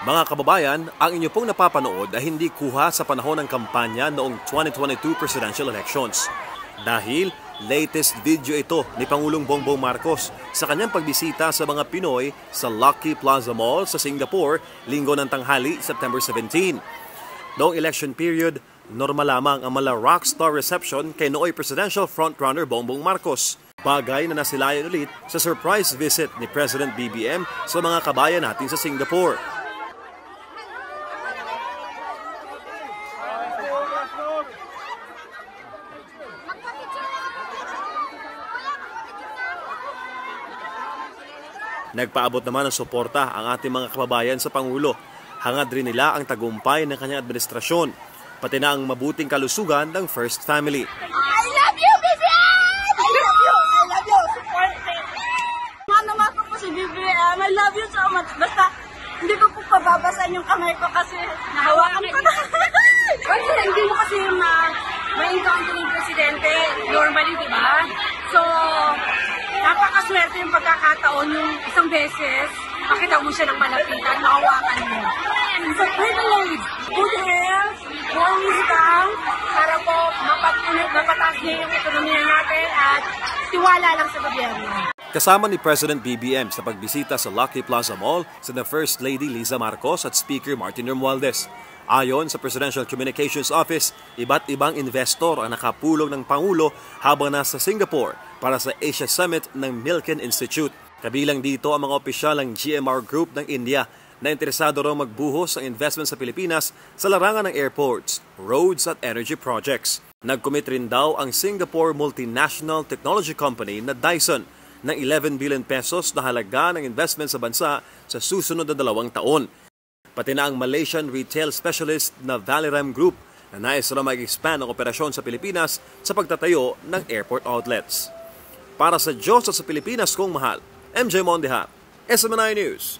Mga kababayan, ang inyo pong napapanood ay hindi kuha sa panahon ng kampanya noong 2022 presidential elections. Dahil latest video ito ni Pangulong Bongbong Marcos sa kanyang pagbisita sa mga Pinoy sa Lucky Plaza Mall sa Singapore, linggo ng tanghali, September 17. Noong election period, normal lamang ang mala rockstar reception kay nooy presidential frontrunner Bongbong Marcos. Bagay na nasilayan ulit sa surprise visit ni President BBM sa mga kabayan natin sa Singapore. Nagpaabot naman ng suporta ang ating mga kababayan sa Pangulo. Hangad rin nila ang tagumpay ng kanyang administrasyon, pati na ang mabuting kalusugan ng First Family. I love you, BBM! I love you! I love you! Support me! Naman ko po si BBM. I love you so much. Basta hindi ko po pababasan yung kamay ko kasi nahawakan ko na. Kasi hindi mo kasi ma-encounter yung presidente normally, di ba? So, napakaswerte yung pagkakataon yung isang beses. Makita mo siya ng malapitan, makawakan mo. It's a privilege. Good health, more wisdom, para po mapataas niya yung ekonomiya natin at tiwala lang sa gobyerno. Kasama ni President BBM sa pagbisita sa Lucky Plaza Mall si na First Lady Liza Marcos at Speaker Martin Romualdez. Ayon sa Presidential Communications Office, iba't ibang investor ang nakapulong ng Pangulo habang nasa Singapore para sa Asia Summit ng Milken Institute. Kabilang dito ang mga opisyal ng GMR Group ng India na interesado raw magbuhos ng investment sa Pilipinas sa larangan ng airports, roads at energy projects. Nag-commit rin daw ang Singapore Multinational Technology Company na Dyson ng 11 billion pesos na halaga ng investment sa bansa sa susunod na 2 taon. Pati na ang Malaysian retail specialist na Valorem Group na nais na mag-expand ang operasyon sa Pilipinas sa pagtatayo ng airport outlets. Para sa Diyos at sa Pilipinas kong mahal, MJ Mondehat, SMNI News.